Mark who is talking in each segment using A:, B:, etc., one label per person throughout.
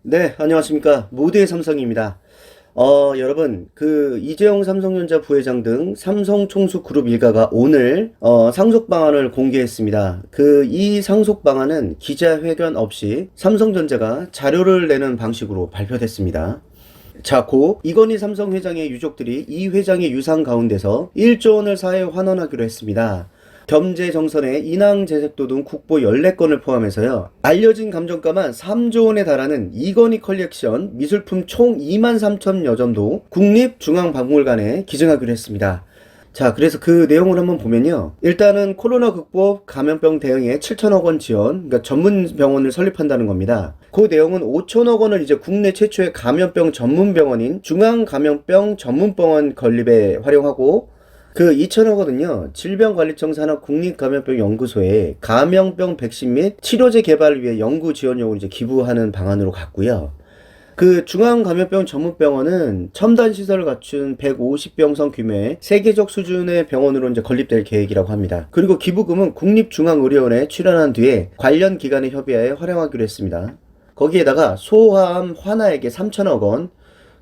A: 네, 안녕하십니까. 모두의 삼성입니다. 여러분, 이재용 삼성전자 부회장 등 삼성 총수 그룹 일가가 오늘, 상속 방안을 공개했습니다. 이 상속 방안은 기자회견 없이 삼성전자가 자료를 내는 방식으로 발표됐습니다. 자, 이건희 삼성 회장의 유족들이 이 회장의 유산 가운데서 1조 원을 사해 환원하기로 했습니다. 겸재정선에 인왕제색도 등 국보 14건을 포함해서요. 알려진 감정가만 3조 원에 달하는 이건희 컬렉션 미술품 총 23,000여 점도 국립중앙박물관에 기증하기로 했습니다. 자, 그래서 그 내용을 한번 보면요. 일단은 코로나 극복 감염병 대응에 7천억 원 지원, 그러니까 전문 병원을 설립한다는 겁니다. 그 내용은 5천억 원을 이제 국내 최초의 감염병 전문 병원인 중앙감염병 전문병원 건립에 활용하고, 2천억 원은요, 질병관리청 산하 국립감염병연구소에 감염병 백신 및 치료제 개발을 위해 연구 지원용으로 이제 기부하는 방안으로 갔고요. 중앙감염병 전문병원은 첨단 시설을 갖춘 150병상 규모의 세계적 수준의 병원으로 이제 건립될 계획이라고 합니다. 그리고 기부금은 국립중앙의료원에 출연한 뒤에 관련 기관에 협의하여 활용하기로 했습니다. 거기에다가 소아암 환아에게 3천억 원,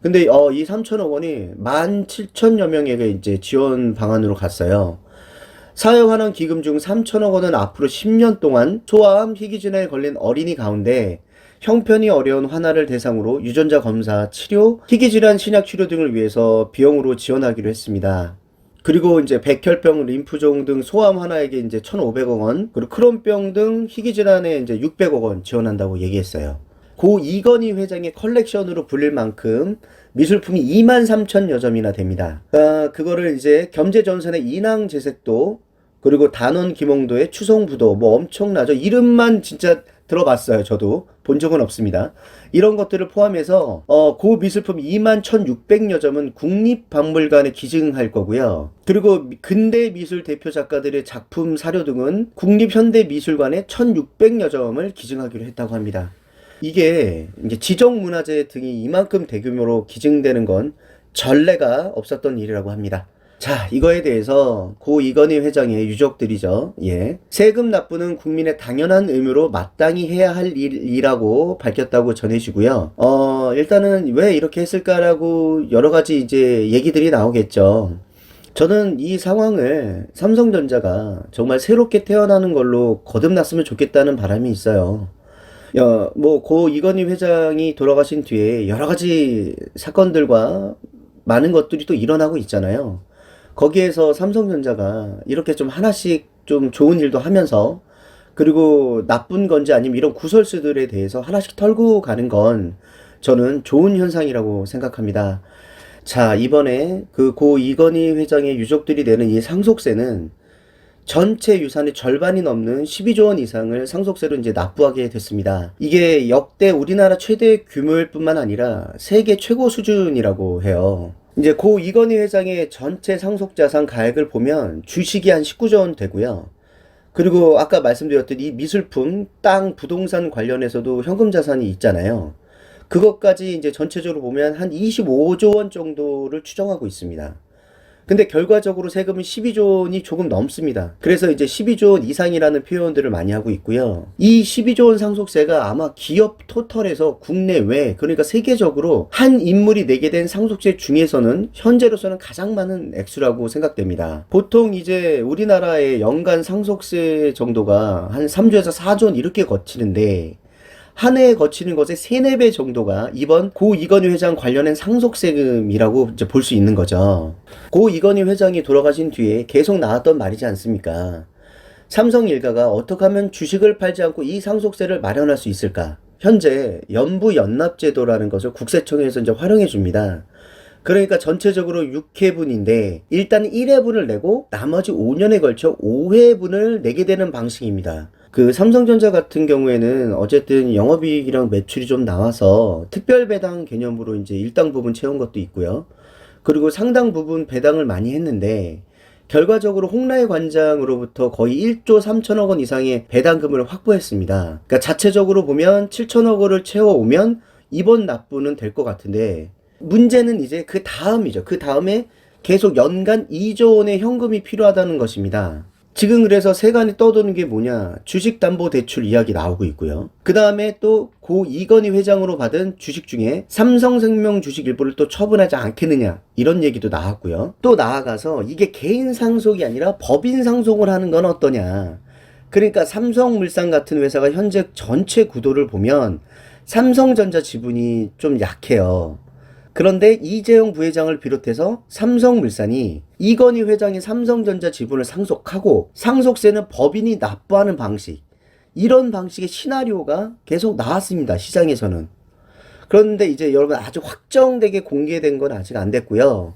A: 근데 이 3천억 원이 17,000여 명에게 이제 지원 방안으로 갔어요. 사회환원 기금 중 3천억 원은 앞으로 10년 동안 소아암 희귀질환에 걸린 어린이 가운데 형편이 어려운 환아를 대상으로 유전자 검사, 치료, 희귀질환 신약 치료 등을 위해서 비용으로 지원하기로 했습니다. 그리고 이제 백혈병, 림프종 등 소아암 환아에게 이제 1,500억 원, 그리고 크론병 등 희귀질환에 이제 600억 원 지원한다고 얘기했어요. 이건희 회장의 컬렉션으로 불릴 만큼 미술품이 23,000여 점이나 됩니다. 그거를 이제 겸재전선의 인왕제색도, 그리고 단원 김홍도의 추성부도, 뭐 엄청나죠. 이름만 진짜 들어봤어요. 저도 본 적은 없습니다. 이런 것들을 포함해서 미술품 21,600여 점은 국립박물관에 기증할 거고요. 그리고 근대 미술 대표 작가들의 작품 사료 등은 국립현대미술관에 1,600여 점을 기증하기로 했다고 합니다. 이게 이제 지정문화재 등이 이만큼 대규모로 기증되는 건 전례가 없었던 일이라고 합니다. 자, 이거에 대해서 이건희 회장의 유족들이죠. 예. 세금 납부는 국민의 당연한 의무로 마땅히 해야 할 일이라고 밝혔다고 전해지고요. 일단은 왜 이렇게 했을까라고 여러 가지 이제 얘기들이 나오겠죠. 저는 이 상황을 삼성전자가 정말 새롭게 태어나는 걸로 거듭났으면 좋겠다는 바람이 있어요. 이건희 회장이 돌아가신 뒤에 여러 가지 사건들과 많은 것들이 또 일어나고 있잖아요. 거기에서 삼성전자가 이렇게 좀 하나씩 좀 좋은 일도 하면서, 그리고 나쁜 건지 아니면 이런 구설수들에 대해서 하나씩 털고 가는 건 저는 좋은 현상이라고 생각합니다. 자, 이번에 이건희 회장의 유족들이 내는 이 상속세는 전체 유산의 절반이 넘는 12조 원 이상을 상속세로 이제 납부하게 됐습니다. 이게 역대 우리나라 최대 규모일 뿐만 아니라 세계 최고 수준이라고 해요. 이제 이건희 회장의 전체 상속자산 가액을 보면 주식이 한 19조 원 되고요. 그리고 아까 말씀드렸던 이 미술품, 땅, 부동산 관련해서도 현금 자산이 있잖아요. 그것까지 이제 전체적으로 보면 한 25조 원 정도를 추정하고 있습니다. 근데 결과적으로 세금은 12조 원이 조금 넘습니다. 그래서 이제 12조 원 이상이라는 표현들을 많이 하고 있고요. 이 12조 원 상속세가 아마 기업 토탈에서 국내외, 그러니까 세계적으로 한 인물이 내게 된 상속세 중에서는 현재로서는 가장 많은 액수라고 생각됩니다. 보통 이제 우리나라의 연간 상속세 정도가 한 3조에서 4조 원 이렇게 거치는데, 한 해에 거치는 것의 3, 4배 정도가 이번 이건희 회장 관련된 상속세금이라고 이제 볼 수 있는 거죠. 이건희 회장이 돌아가신 뒤에 계속 나왔던 말이지 않습니까? 삼성 일가가 어떻게 하면 주식을 팔지 않고 이 상속세를 마련할 수 있을까? 현재 연부연납제도라는 것을 국세청에서 이제 활용해 줍니다. 그러니까 전체적으로 6회분인데 일단 1회분을 내고 나머지 5년에 걸쳐 5회분을 내게 되는 방식입니다. 삼성전자 같은 경우에는 어쨌든 영업이익이랑 매출이 좀 나와서 특별 배당 개념으로 이제 일당 부분 채운 것도 있고요. 그리고 상당 부분 배당을 많이 했는데 결과적으로 홍라의 관장으로부터 거의 1조 3천억 원 이상의 배당금을 확보했습니다. 그러니까 자체적으로 보면 7천억 원을 채워오면 이번 납부는 될 것 같은데, 문제는 이제 그 다음이죠. 그 다음에 계속 연간 2조 원의 현금이 필요하다는 것입니다. 지금 그래서 세간이 떠도는 게 뭐냐? 주식담보대출 이야기 나오고 있고요. 그 다음에 또 고 이건희 회장으로 받은 주식 중에 삼성생명 주식 일부를 또 처분하지 않겠느냐, 이런 얘기도 나왔고요. 또 나아가서 이게 개인 상속이 아니라 법인 상속을 하는 건 어떠냐. 그러니까 삼성물산 같은 회사가 현재 전체 구도를 보면 삼성전자 지분이 좀 약해요. 그런데 이재용 부회장을 비롯해서 삼성물산이 이건희 회장이 삼성전자 지분을 상속하고 상속세는 법인이 납부하는 방식, 이런 방식의 시나리오가 계속 나왔습니다, 시장에서는. 그런데 이제 여러분, 아주 확정되게 공개된 건 아직 안 됐고요.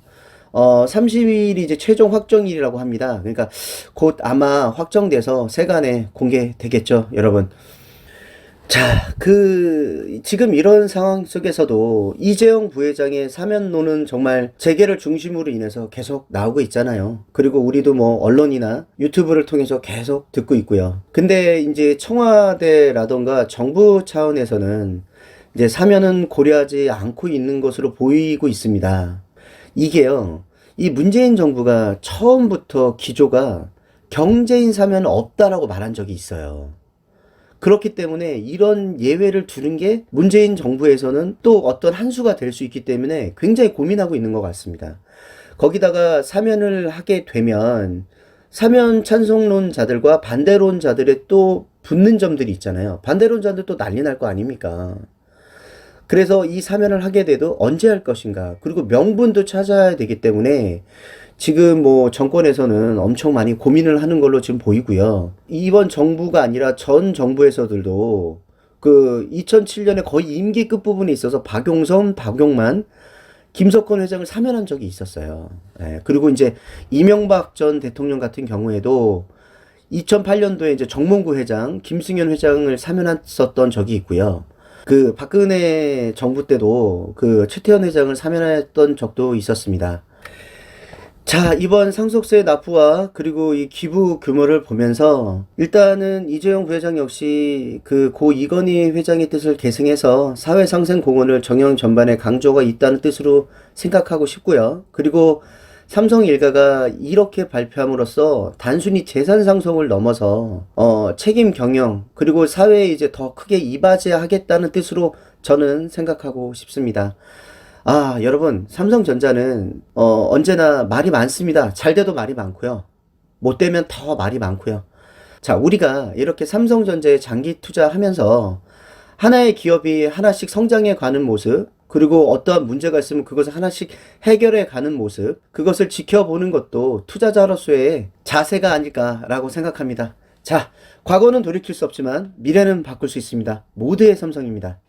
A: 30일이 이제 최종 확정일이라고 합니다. 그러니까 곧 아마 확정돼서 세간에 공개되겠죠, 여러분. 자, 지금 이런 상황 속에서도 이재용 부회장의 사면론은 정말 재계를 중심으로 인해서 계속 나오고 있잖아요. 그리고 우리도 뭐 언론이나 유튜브를 통해서 계속 듣고 있고요. 근데 이제 청와대라던가 정부 차원에서는 이제 사면은 고려하지 않고 있는 것으로 보이고 있습니다. 이게요, 이 문재인 정부가 처음부터 기조가 경제인 사면은 없다라고 말한 적이 있어요. 그렇기 때문에 이런 예외를 두는 게 문재인 정부에서는 또 어떤 한 수가 될 수 있기 때문에 굉장히 고민하고 있는 것 같습니다. 거기다가 사면을 하게 되면 사면 찬성론자들과 반대론자들의 또 붙는 점들이 있잖아요. 반대론자들 또 난리 날 거 아닙니까? 그래서 이 사면을 하게 돼도 언제 할 것인가, 그리고 명분도 찾아야 되기 때문에 지금 뭐 정권에서는 엄청 많이 고민을 하는 걸로 지금 보이고요. 이번 정부가 아니라 전 정부에서들도 그 2007년에 거의 임기 끝부분에 있어서 박용선, 박용만, 김석헌 회장을 사면한 적이 있었어요. 예, 그리고 이제 이명박 전 대통령 같은 경우에도 2008년도에 이제 정몽구 회장, 김승현 회장을 사면했었던 적이 있고요. 그 박근혜 정부 때도 그 최태원 회장을 사면했던 적도 있었습니다. 자, 이번 상속세 납부와 그리고 이 기부 규모를 보면서 일단은 이재용 부회장 역시 그 고 이건희 회장의 뜻을 계승해서 사회상생 공헌을 정형 전반에 강조가 있다는 뜻으로 생각하고 싶고요. 그리고 삼성 일가가 이렇게 발표함으로써 단순히 재산 상속을 넘어서 책임 경영, 그리고 사회에 이제 더 크게 이바지하겠다는 뜻으로 저는 생각하고 싶습니다. 아, 여러분, 삼성전자는 언제나 말이 많습니다. 잘 돼도 말이 많고요. 못 되면 더 말이 많고요. 자, 우리가 이렇게 삼성전자에 장기 투자하면서 하나의 기업이 하나씩 성장해 가는 모습, 그리고 어떠한 문제가 있으면 그것을 하나씩 해결해 가는 모습, 그것을 지켜보는 것도 투자자로서의 자세가 아닐까라고 생각합니다. 자, 과거는 돌이킬 수 없지만 미래는 바꿀 수 있습니다. 모두의 삼성입니다.